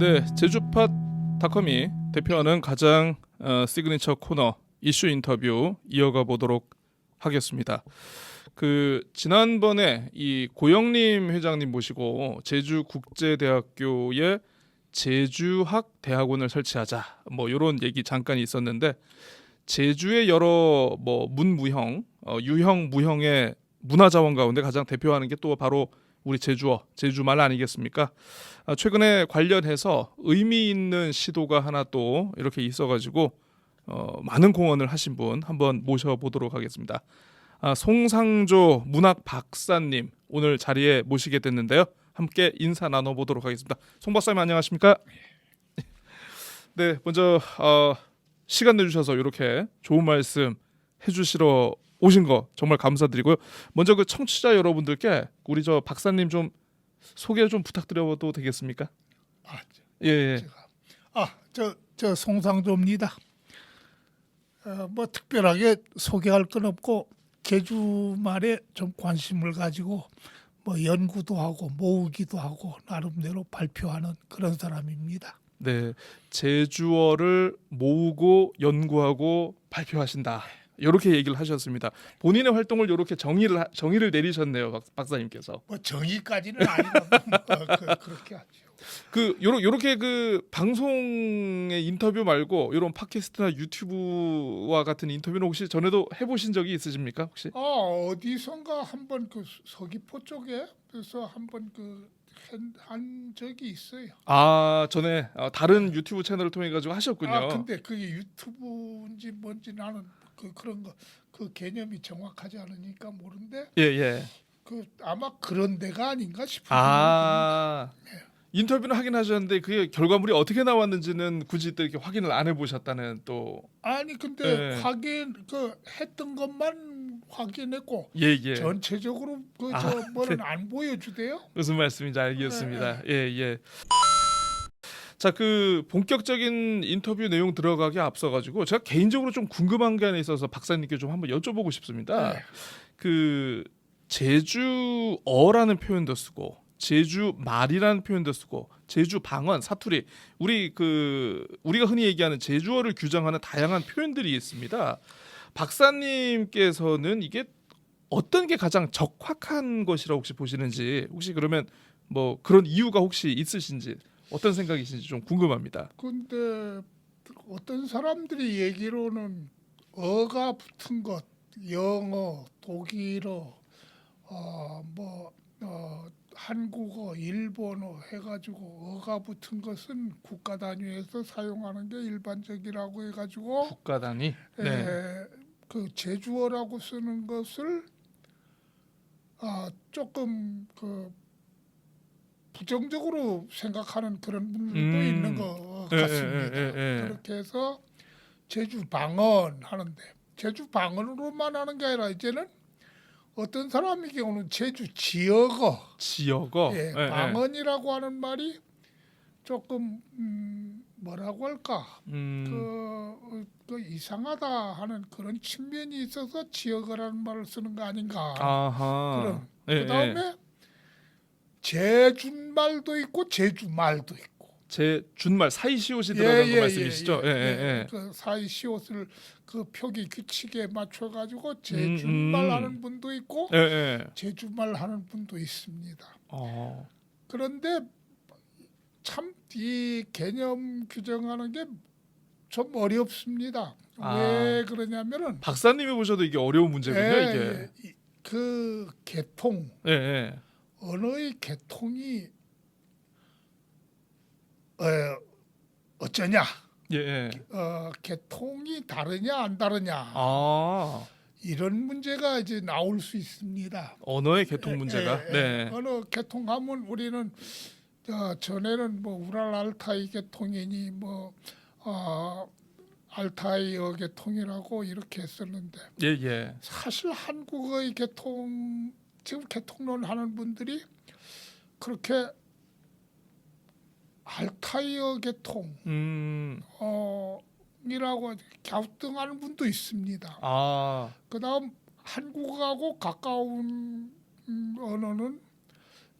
네, 제주팟닷컴이 대표하는 가장 시그니처 코너 이슈 인터뷰 이어가 보도록 하겠습니다. 지난번에 이 고영림 회장님 모시고 제주국제대학교에 제주학 대학원을 설치하자 뭐 이런 얘기 잠깐 있었는데, 제주의 여러 뭐 문무형, 유형, 무형의 문화자원 가운데 가장 대표하는 게 또 바로 우리 제주어, 제주말 아니겠습니까? 최근에 관련해서 의미 있는 시도가 하나 또 이렇게 있어가지고 많은 공헌을 하신 분 한번 모셔보도록 하겠습니다. 송상조 문학 박사님 오늘 자리에 모시게 됐는데요. 함께 인사 나눠보도록 하겠습니다. 송 박사님 안녕하십니까? 네, 먼저 시간 내주셔서 이렇게 좋은 말씀 해주시러 오신 거 정말 감사드리고요. 먼저 그 청취자 여러분들께 우리 저 박사님 좀 소개 좀 부탁드려도 되겠습니까? 예. 저 송상조입니다. 뭐 특별하게 소개할 건 없고 제주말에 좀 관심을 가지고 뭐 연구도 하고 모으기도 하고 나름대로 발표하는 그런 사람입니다. 네, 제주어를 모으고 연구하고 발표하신다. 이렇게 얘기를 하셨습니다. 본인의 활동을 이렇게 정의를 내리셨네요, 박사님께서. 뭐 정의까지는 아니고 그렇게 하죠. 요렇게 방송의 인터뷰 말고 이런 팟캐스트나 유튜브와 같은 인터뷰는 혹시 전에도 해보신 적이 있으십니까? 혹시? 어디선가 한번 서귀포 쪽에 그래서 한번 한 적이 있어요. 전에 다른 유튜브 채널을 통해 가지고 하셨군요. 근데 그게 유튜브인지 뭔지 나는 그런 거 그 개념이 정확하지 않으니까 모르는데. 예. 아마 그런 데가 아닌가 싶어요. 인터뷰는 하긴 하셨는데 그게 결과물이 어떻게 나왔는지는 굳이 또 이렇게 확인을 안 해보셨다는 또. 아니 근데 예. 했던 것만 확인했고 예. 전체적으로 뭐는 안 보여주대요. 무슨 말씀인지 알겠습니다. 예. 자, 본격적인 인터뷰 내용 들어가기 앞서 가지고 제가 개인적으로 좀 궁금한 게 하나 있어서 박사님께 좀 한번 여쭤보고 싶습니다. 네. 제주어라는 표현도 쓰고 제주말이라는 표현도 쓰고 제주 방언, 사투리, 우리가 흔히 얘기하는 제주어를 규정하는 다양한 표현들이 있습니다. 박사님께서는 이게 어떤 게 가장 적확한 것이라고 혹시 보시는지, 혹시 그러면 뭐 그런 이유가 혹시 있으신지, 어떤 생각이신지 좀 궁금합니다. 근데 어떤 사람들이 얘기로는 어가 붙은 것, 영어, 독일어, 한국어, 일본어 해가지고 어가 붙은 것은 국가 단위에서 사용하는 게 일반적이라고 해가지고 국가 단위. 네. 제주어라고 쓰는 것을 조금 부정적으로 생각하는 그런 분들도 있는 것 같습니다. 그렇게 해서 제주 방언 하는데, 제주 방언으로만 하는 게 아니라 이제는 어떤 사람의 경우는 제주 지역어, 방언이라고 하는 말이 조금 뭐라고 할까, 이상하다 하는 그런 측면이 있어서 지역어라는 말을 쓰는 거 아닌가. 그다음에 제준말도 있고 제주말도 있고. 제준말 사이시옷이 들어가는 거 말씀이시죠? 그 사이시옷을 표기 규칙에 맞춰 가지고 제준말 하는 분도 있고 제주말 하는 분도 있습니다. 그런데 참 이 개념 규정하는 게 좀 어렵습니다. 왜 그러냐면은 박사님이 보셔도 이게 어려운 문제군요. 이게 개통, 언어의 개통이 어쩌냐, 개통이 다르냐 안 다르냐, 이런 문제가 이제 나올 수 있습니다. 언어의 개통 문제가. 언어 개통하면 우리는 전에는 뭐 우랄 알타이 개통이니 뭐 알타이어 개통이라고 이렇게 했었는데, 사실 한국어의 개통, 지금 개통론 하는 분들이 그렇게 알타이어 개통 이라고 갸우뚱하는 분도 있습니다. 그다음 한국하고 가까운 언어는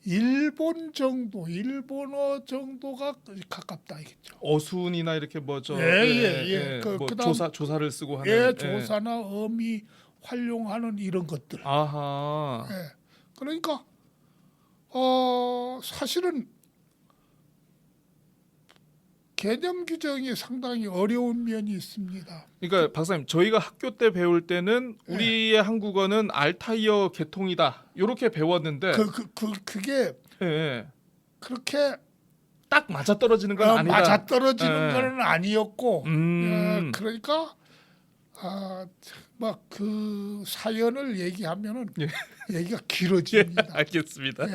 일본 정도, 일본어 정도가 가깝다 이겠죠. 어순이나 이렇게 뭐죠? 예. 뭐 그다음 조사를 쓰고 하는. 예, 조사나 어미 활용하는 이런 것들. 아하. 예. 그러니까 사실은 개념 규정이 상당히 어려운 면이 있습니다. 그러니까 박사님, 저희가 학교 때 배울 때는 우리의 한국어는 알타이어 계통이다. 이렇게 배웠는데 그게 예. 그렇게 딱 맞아 떨어지는 건 아니다. 맞아 떨어지는 예. 건 아니었고, 그러니까 막 그 사연을 얘기하면은 얘기가 길어집니다. 알겠습니다.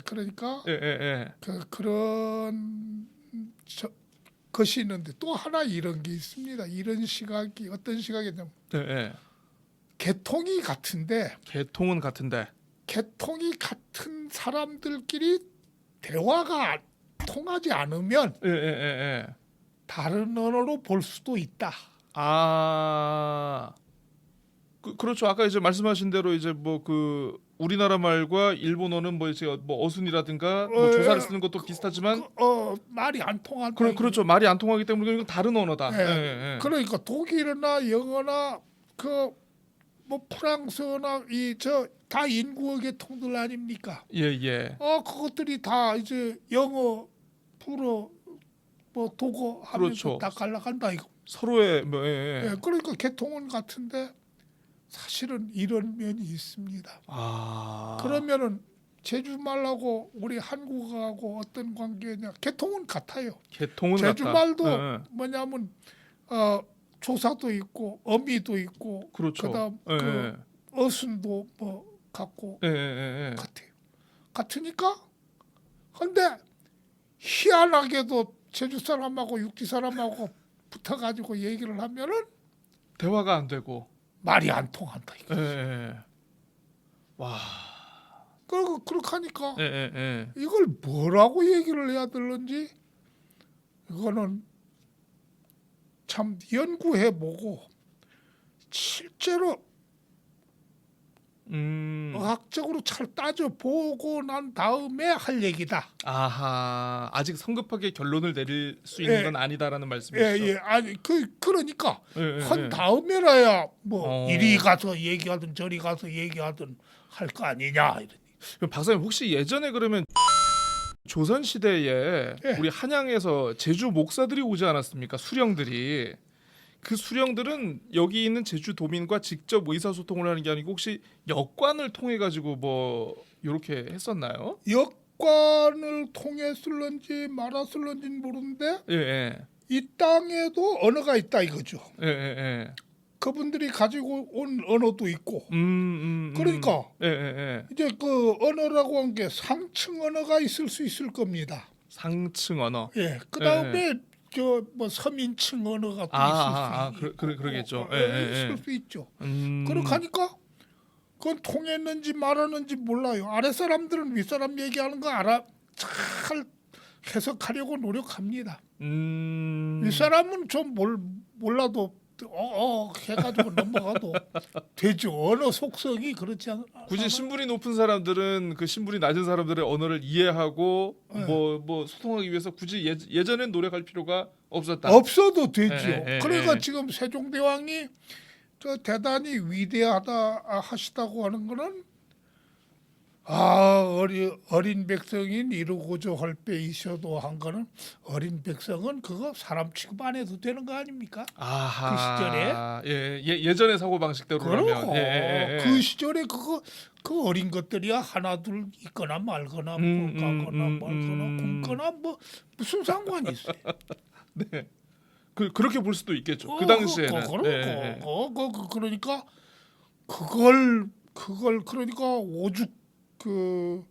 그러니까 예. 그런 것이 있는데 또 하나 이런 게 있습니다. 이런 시각이 어떤 시각이냐면 개통이 같은데 계통은 같은데. 개통이 같은 사람들끼리 대화가 통하지 않으면 다른 언어로 볼 수도 있다. 아, 그렇죠. 아까 이제 말씀하신 대로 이제 뭐 그 우리나라 말과 일본어는 뭐 이제 뭐 어순이라든가 뭐 조사를 쓰는 것도 비슷하지만 말이 안 통한다. 그렇죠. 말이 안 통하기 때문에 이건 다른 언어다. 그러니까 독일어나 영어나 그 뭐 프랑스어나 다 인구어 계통들 아닙니까? 예. 그것들이 다 이제 영어, 불어, 뭐 독어 하면서 그렇죠. 다 갈라간다 이거. 서로의 뭐 그러니까 계통은 같은데 사실은 이런 면이 있습니다. 그러면은 제주말하고 우리 한국어하고 어떤 관계냐? 계통은 같아요. 계통은 제주말도 같다. 뭐냐면 조사도 있고 어미도 있고 그렇죠. 그다음 그 어순도 뭐 같고 같아요. 같으니까 근데 희한하게도 제주 사람하고 육지 사람하고 붙어가지고 얘기를 하면은 대화가 안 되고 말이 안 통한다 이거. 와. 그렇게 하니까 이걸 뭐라고 얘기를 해야 되는지 이거는 참 연구해보고 실제로 의학적으로 잘 따져보고 난 다음에 할 얘기다. 아하, 아직 성급하게 결론을 내릴 수 있는 건 아니다라는 말씀이시죠? 아니 그러니까 한 다음에라야 뭐 이리 가서 얘기하든 저리 가서 얘기하든 할 거 아니냐 이런. 그럼 박사님 혹시 예전에 그러면 조선 시대에 우리 한양에서 제주 목사들이 오지 않았습니까? 수령들이. 그 수령들은 여기 있는 제주 도민과 직접 의사소통을 하는 게 아니고 혹시 역관을 통해 가지고 뭐 이렇게 했었나요? 역관을 통했을런지 말았을런지는 모르는데 이 땅에도 언어가 있다 이거죠. 그분들이 가지고 온 언어도 있고. 그러니까 이제 그 언어라고 한 게 상층 언어가 있을 수 있을 겁니다. 상층 언어. 그다음에 저 뭐 서민층 언어가 또 있을 수 있고. 그러겠죠. 있을 수 있죠. 그렇게 하니까 그건 통했는지 말았는지 몰라요. 아래 사람들은 윗 사람 얘기하는 거 알아 잘 해석하려고 노력합니다. 윗 사람은 좀 몰라도 해가지고 넘어가도 되죠. 언어 속성이 그렇지 않아. 굳이 신분이 높은 사람들은 그 신분이 낮은 사람들의 언어를 이해하고 뭐 소통하기 위해서 굳이 예전엔 노력할 필요가 없었다. 없어도 되죠. 그러니까 지금 세종대왕이 저 대단히 위대하다 하시다고 하는 거는 어린 백성인 이루고자 할 빼이셔도 한 거는 어린 백성은 그거 사람 취급 안 해도 되는 거 아닙니까? 그 시절에 예전의 사고 방식대로라면 그 시절에 그 어린 것들이야 하나둘 있거나 말거나 뭐 가거나 말거나 굶거나 뭐 무슨 상관이 있어요? 네, 그렇게 볼 수도 있겠죠. 그 당시에는. 그러니까 그걸 그러니까 오죽 그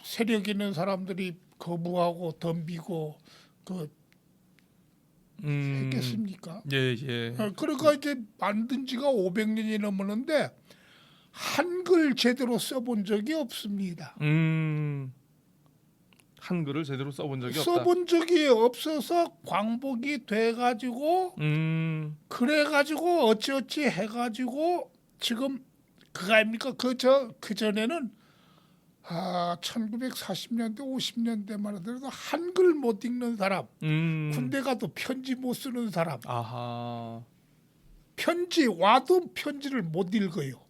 세력 있는 사람들이 거부하고 덤비고 했겠습니까? 그러니까 이제 만든 지가 500년이 넘었는데 한글 제대로 써본 적이 없습니다. 한글을 제대로 써본 적이 없다. 써본 적이 없어서 광복이 돼가지고 그래가지고 어찌어찌 해가지고 지금 그거 아닙니까? 그 전에는 1940년대 50년대만 하더라도 한글 못 읽는 사람, 군대 가도 편지 못 쓰는 사람, 아하. 편지 와도 편지를 못 읽어요.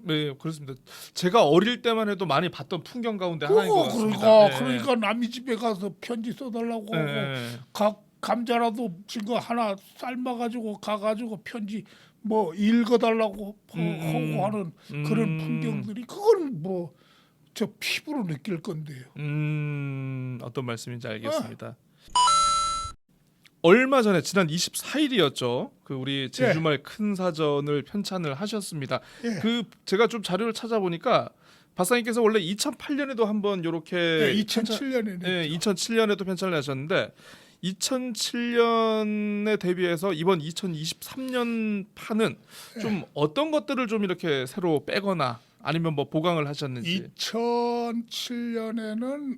네, 그렇습니다. 제가 어릴 때만 해도 많이 봤던 풍경 가운데 하나인 것 같습니다. 그러니까 남의 집에 가서 편지 써달라고 네. 하고 감자라도 지금 하나 삶아가지고 가가지고 편지 뭐 읽어달라고 하고 하는 그런 풍경들이 그건 뭐 저 피부로 느낄 건데요. 어떤 말씀인지 알겠습니다. 얼마 전에 지난 24일이었죠. 그 우리 제주말 큰 사전을 편찬을 하셨습니다. 예. 그 제가 좀 자료를 찾아보니까 박사님께서 원래 2008년에도 한번 이렇게 2007년에 네, 2007년에도 편찬을 하셨는데 2007년에 대비해서 이번 2023년 판은 좀 어떤 것들을 좀 이렇게 새로 빼거나 아니면 뭐 보강을 하셨는지. 2007년에는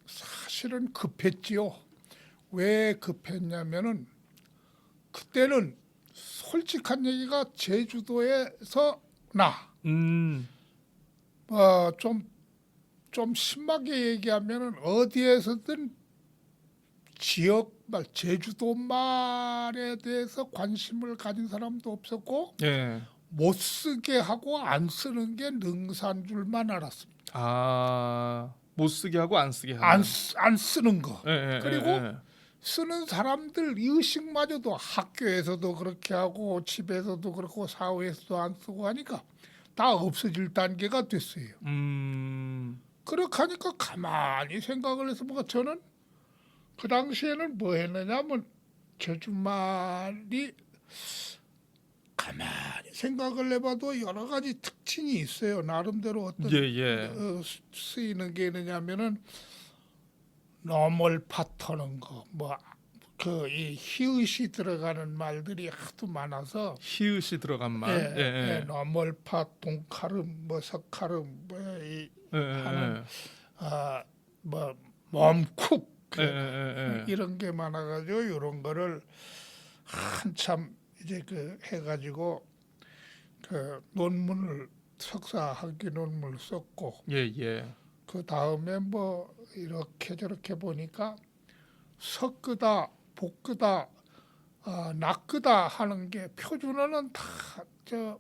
사실은 급했지요. 왜 급했냐면은 그때는 솔직한 얘기가 제주도에서 좀 심하게 얘기하면은 어디에서든 지역말 제주도 말에 대해서 관심을 가진 사람도 없었고 예. 못 쓰게 하고 안 쓰는 게 능사줄만 알았습니다. 못 쓰게 하고 안 쓰게 하는. 안 쓰는 거. 예, 그리고 쓰는 사람들 의식마저도 학교에서도 그렇게 하고 집에서도 그렇고 사회에서도 안 쓰고 하니까 다 없어질 단계가 됐어요. 그렇게 하니까 가만히 생각을 해서 뭐가 저는 그 당시에는 뭐 했느냐면 제주말이 가만히 생각을 해봐도 여러 가지 특징이 있어요. 나름대로 어떤 쓰이는 게 있느냐면은 너멀 파터는 거, 뭐 그 이 히읗이 들어가는 말들이 하도 많아서 히읗이 들어간 말. 너멀 파, 동카름, 뭐 석카름, 하는 뭐 멈쿡 이런 게 많아가지고 이런 거를 한참 이제 그 해가지고 그 논문을 석사 학위 논문을 썼고 그 다음에 뭐 이렇게 저렇게 보니까 섞으다 볶으다 낚으다 하는 게 표준어는 다 저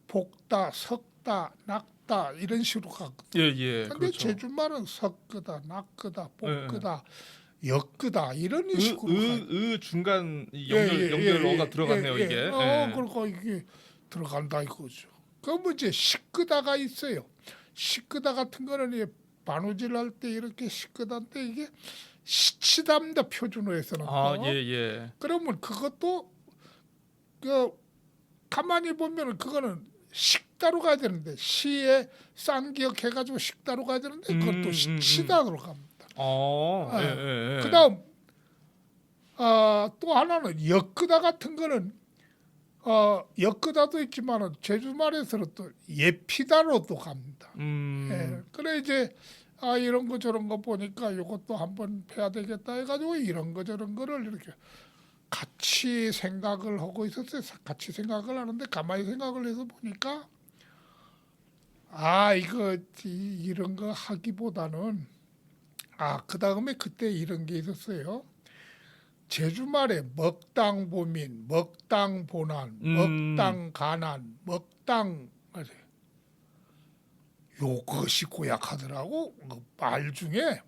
볶다 섞다 낚다 이런 식으로 갔거든요. 근데 그렇죠. 제주말은 섞으다 낚으다 볶으다 엮으다 이런 식으로 중간 연결어가 들어갔네요 이게. 그러니까 이게 들어간다 이거죠. 그럼 이제 시끄다가 있어요. 시끄다 같은 거는 바느질 할 때 이렇게 시끄다인데 이게 시치답니다 표준어에서는. 그러면 그것도 그 가만히 보면은 그거는 식다로 가야 되는데 시에 쌍기역 해가지고 식다로 가야 되는데 그것도 시치다로 갑니다. 그다음 또 하나는 엮으다 같은 거는 엮으다도 있지만은 제주말에서는 또 예피다로도 갑니다. 그래 이제 이런 거 저런 거 보니까 이것도 한번 해야 되겠다 해가지고 이런 거 저런 거를 이렇게 같이 생각을 하고 있었어요. 같이 생각을 하는데 가만히 생각을 해서 보니까 이거 이런 거 하기보다는 그 다음에 그때 이런 게 있었어요. 제주말에 먹당 보민, 먹당 보난, 먹당 가난, 먹당 요것이 고약하더라고 말 중에.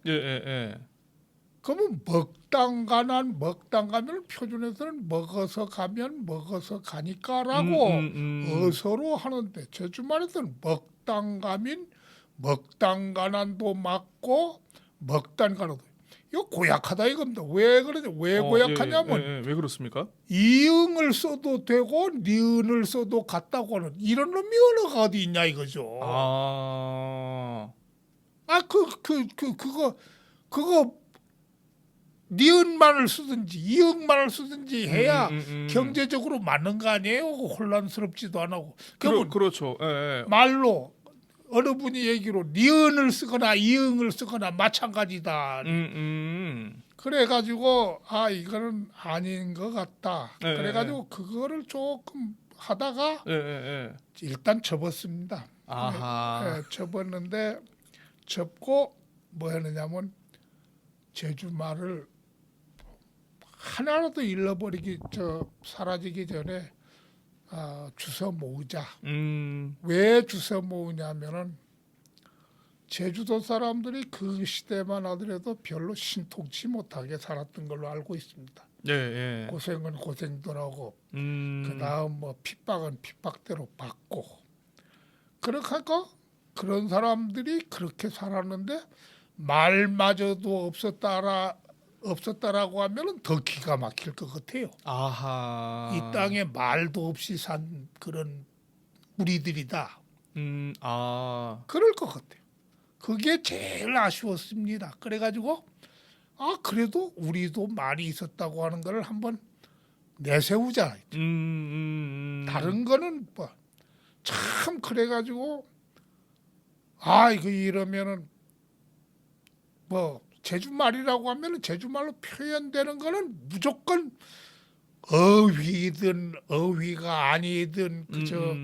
그러면 먹당 가난, 먹당 가면 표준에서는 먹어서 가면 먹어서 가니까라고 어서로 하는데 제주말에서는 먹당 가민, 먹당 가난도 맞고 먹당 가난도 이거 고약하다 이겁니다. 왜 그러냐? 왜 고약하냐면 왜 그렇습니까? 이응을 써도 되고 니은을 써도 같다고 하는 이런 놈이 언어가 어디 있냐 이거죠. 그거 니은만을 쓰든지 이응만을 쓰든지 해야 경제적으로 맞는 거 아니에요? 혼란스럽지도 안 하고. 그렇죠. 말로 어느 분이 얘기로 니은을 쓰거나 이응을 쓰거나 마찬가지다. 그래가지고 이거는 아닌 것 같다. 그래가지고 그거를 조금 하다가 예, 예. 일단 접었습니다. 아하. 접었는데 접고 뭐 했느냐면 제주 말을 하나라도 잃어버리기 사라지기 전에 주워 모으자. 왜 주워 모으냐면은 제주도 사람들이 그 시대만 하더라도 별로 신통치 못하게 살았던 걸로 알고 있습니다. 예, 예. 고생은 고생더라고. 음. 그다음 뭐 핍박은 핍박대로 받고. 그러니까 그런 사람들이 그렇게 살았는데 말마저도 없었다라고 하면은 더 기가 막힐 것 같아요. 아하. 이 땅에 말도 없이 산 그런 우리들이다. 아. 그럴 것 같아요. 그게 제일 아쉬웠습니다. 그래가지고 그래도 우리도 말이 있었다고 하는 걸 한번 내세우자. 다른 거는 뭐 참 그래가지고 이거 이러면은 뭐 제주말이라고 하면은 제주말로 표현되는 거는 무조건 어휘든 어휘가 아니든 그저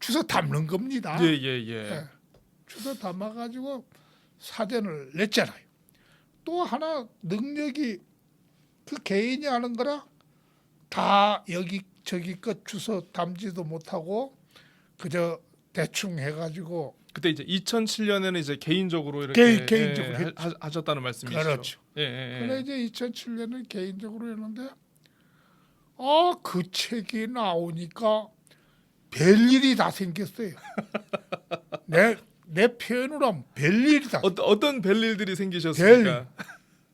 주워 담는 겁니다. 예, 예, 예. 예. 주워 담아가지고 사전을 냈잖아요. 또 하나 능력이 그 개인이 하는 거라 다 여기 저기 것 주워 담지도 못하고 그저 대충 해가지고 그때 이제 2007년에는 이제 개인적으로 이렇게 개인적으로 하셨다는 말씀이시죠. 그렇죠. 예, 예, 그래 이제 2007년은 개인적으로 했는데 그 책이 나오니까 별일이 다 생겼어요. 내 표현으로 하면 별일이 다. 어떤 별일들이 생기셨습니까?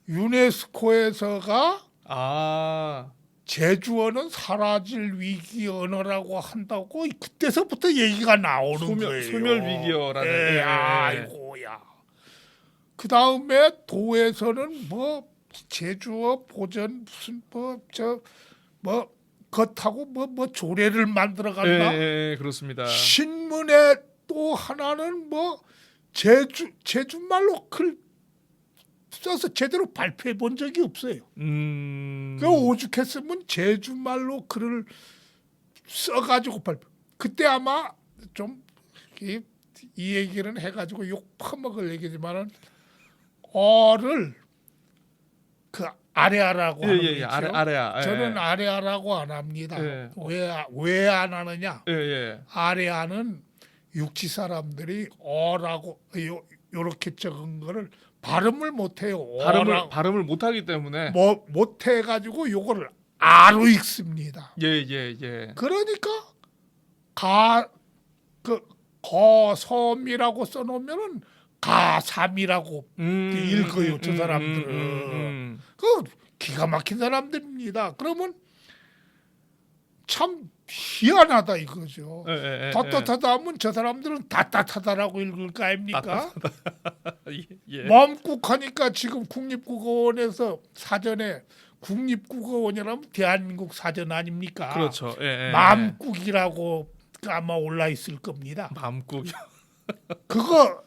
유네스코에서가 아. 제주어는 사라질 위기 언어라고 한다고 그때서부터 얘기가 나오는 거예요. 소멸 위기어라는. 예, 예. 아이고야. 그 다음에 도에서는 뭐 제주어 보전 무슨 뭐 겉하고 뭐 조례를 만들어 간다. 예, 그렇습니다. 신문에 또 하나는 뭐 제주말로 글 써서 제대로 발표해 본 적이 없어요. 그 오죽했으면 제주말로 글을 써가지고 발표. 그때 아마 좀 이 얘기는 해가지고 욕 퍼먹을 얘기지만은 어를 그 아래아라고 하는 예, 거죠. 아래야. 예. 저는 아래아라고 안 합니다. 예. 왜 안 하느냐? 예. 아래아는 육지 사람들이 어라고 요렇게 적은 거를 발음을 못 해요. 발음을 못 하기 때문에 못 해가지고 요거를 아로 읽습니다. 예. 그러니까 거섬이라고 써놓으면은 가삼이라고 읽어요. 저 사람들은 그 기가 막힌 사람들입니다. 그러면 참 희한하다 이거죠. 떳떳하다 하면 저 사람들은 따뜻하다라고 읽을 거 아닙니까? 예. 멈국하니까 지금 국립국어원에서 사전에 국립국어원이라면 대한민국 사전 아닙니까? 그렇죠. 예. 맘국이라고 아마 올라 있을 겁니다. 맘국이요. 그거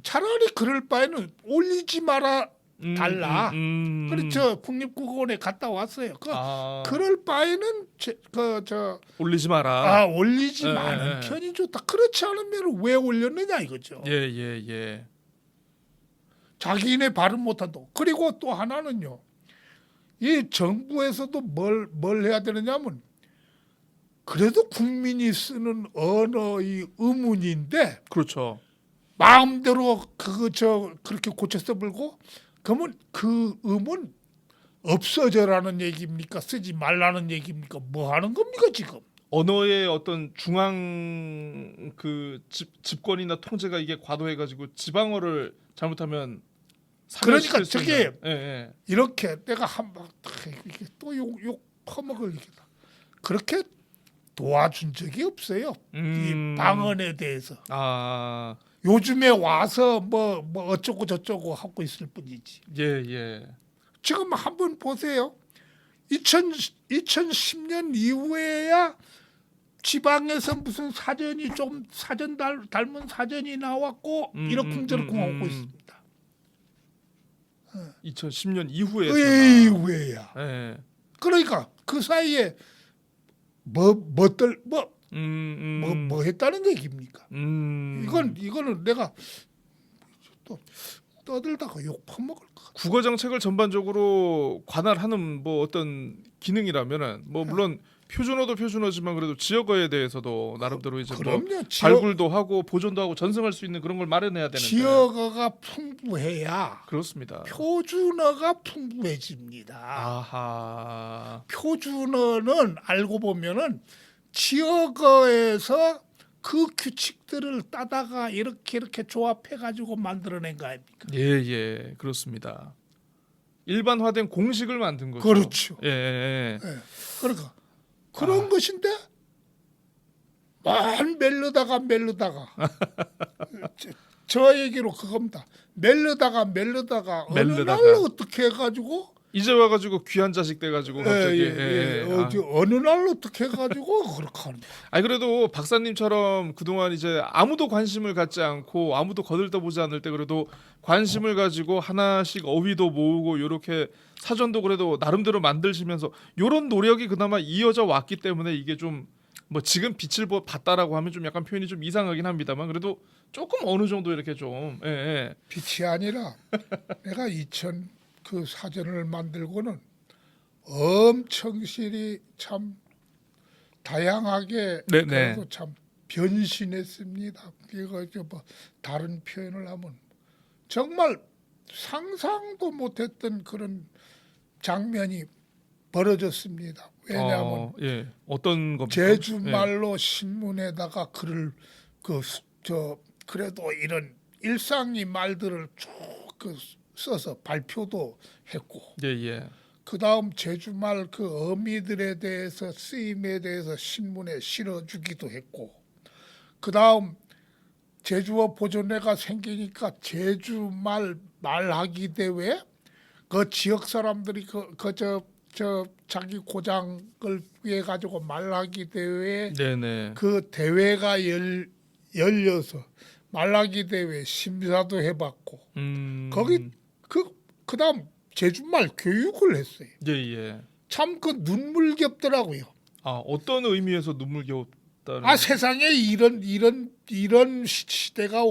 차라리 그럴 바에는 올리지 마라 달라. 그렇죠. 국립국어원에 갔다 왔어요. 그럴 바에는 올리지 마라. 올리지 마는 편이 좋다. 그렇지 않으면 왜 올렸느냐 이거죠. 예. 자기네 발음 못한다고. 그리고 또 하나는요. 이 정부에서도 뭘 해야 되느냐면 그래도 국민이 쓰는 언어의 의문인데 그렇죠. 마음대로 그렇게 고쳐 써버리고 그러면 그 음은 없어져라는 얘기입니까? 쓰지 말라는 얘기입니까? 뭐 하는 겁니까 지금? 언어의 어떤 중앙 그 집권이나 통제가 이게 과도해가지고 지방어를 잘못하면 그러니까 저게 예. 이렇게 내가 이게 또 욕 퍼먹을 얘기다. 그렇게 도와준 적이 없어요. 이 방언에 대해서. 요즘에 와서 뭐 어쩌고 저쩌고 하고 있을 뿐이지. 예. 지금 한번 보세요. 2010년 이후에야 지방에서 무슨 사전이 좀 사전 닮은 사전이 나왔고 이러쿵저러쿵 하고 있습니다. 2010년 이후에. 이후에야. 예. 그러니까 그 사이에 뭐 했다는 얘기입니까? 이거는 내가 또 떠들다가 욕 퍼먹을 것 같아. 국어 정책을 전반적으로 관할하는 뭐 어떤 기능이라면은 뭐 물론 표준어도 표준어지만 그래도 지역어에 대해서도 나름대로 이제 뭐 그럼요. 발굴도 하고 보존도 하고 전승할 수 있는 그런 걸 마련해야 되는데 지역어가 풍부해야 그렇습니다. 표준어가 풍부해집니다. 아하. 표준어는 알고 보면은 지역어에서 그 규칙들을 따다가 이렇게 조합해 가지고 만들어낸 거 아닙니까? 예, 그렇습니다. 일반화된 공식을 만든 거죠. 그렇죠. 예. 예. 그러니까 그런 것인데 만 멜르다가 저 얘기로 그겁니다. 멜르다가 어느 멜르다가. 날 어떻게 해가지고 이제 와가지고 귀한 자식 돼가지고 갑자기. 어느 날 어떻게 해가지고 그렇게 하는 거야. 아니 그래도 박사님처럼 그동안 이제 아무도 관심을 갖지 않고 아무도 거들떠보지 않을 때 그래도 관심을 가지고 하나씩 어휘도 모으고 이렇게 사전도 그래도 나름대로 만드시면서 이런 노력이 그나마 이어져 왔기 때문에 이게 좀 뭐 지금 빛을 봤다라고 하면 좀 약간 표현이 좀 이상하긴 합니다만 그래도 조금 어느 정도 이렇게 좀 빛이 아니라 내가 2000 그 사전을 만들고는 엄청 실이 참 다양하게 네네. 그리고 참 변신했습니다. 이거 뭐 다른 표현을 하면 정말 상상도 못했던 그런 장면이 벌어졌습니다. 왜냐하면 어떤 겁니까? 제주 말로 신문에다가 글을 그래도 이런 일상의 말들을 쭉 써서 발표도 했고 예. 그 다음 제주말 그 어미들에 대해서 쓰임에 대해서 신문에 실어주기도 했고 그 다음 제주어 보존회가 생기니까 제주말 말하기 대회 그 지역 사람들이 저 자기 고장을 위해 가지고 말하기 대회 네네. 그 대회가 열려서 말하기 대회 심사도 해봤고 거기 그다음 제주말 교육을 했어요. 예. 참 그 눈물겹더라고요. 아 어떤 의미에서 눈물겨웠다는? 아 세상에 이런 시대가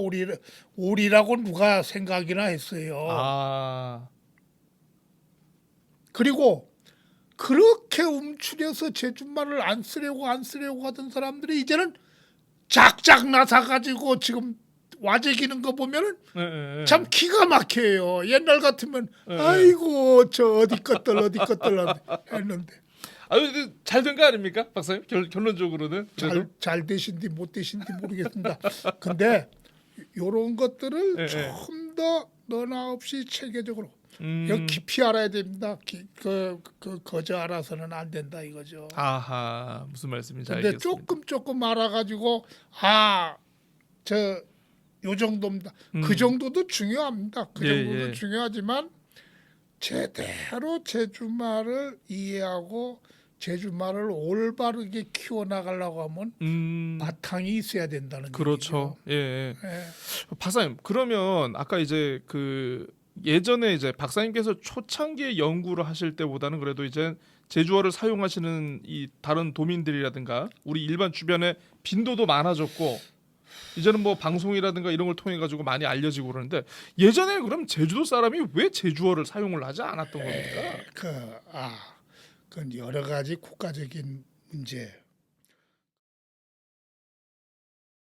오리라고 누가 생각이나 했어요. 아 그리고 그렇게 움츠려서 제주말을 안 쓰려고 하던 사람들이 이제는 작작 나사 가지고 지금 와제기는 거 보면은 예. 참 기가 막혀요. 옛날 같으면 예. 아이고 저 어디 것들 했는데 잘 된 거 아닙니까, 박사님? 결론적으로는 그래도? 잘 되신지 못 되신지 모르겠습니다. 근데 이런 것들을 예. 좀 더 너나 없이 체계적으로 음. 여기 깊이 알아야 됩니다. 거저 알아서는 안 된다 이거죠. 아하 무슨 말씀인지 근데 알겠습니다. 조금 알아가지고 요 정도입니다. 그 정도도 중요합니다. 그 정도도 예. 중요하지만 제대로 제주말을 이해하고 제주말을 올바르게 키워나가려고 하면 바탕이 있어야 된다는 그렇죠. 얘기죠. 예. 예. 박사님 그러면 아까 이제 그 예전에 이제 박사님께서 초창기에 연구를 하실 때보다는 그래도 이제 제주어를 사용하시는 이 다른 도민들이라든가 우리 일반 주변에 빈도도 많아졌고 이제는 뭐 방송이라든가 이런 걸 통해 가지고 많이 알려지고 그러는데 예전에 그럼 제주도 사람이 왜 제주어를 사용을 하지 않았던 겁니까? 그건 여러 가지 국가적인 문제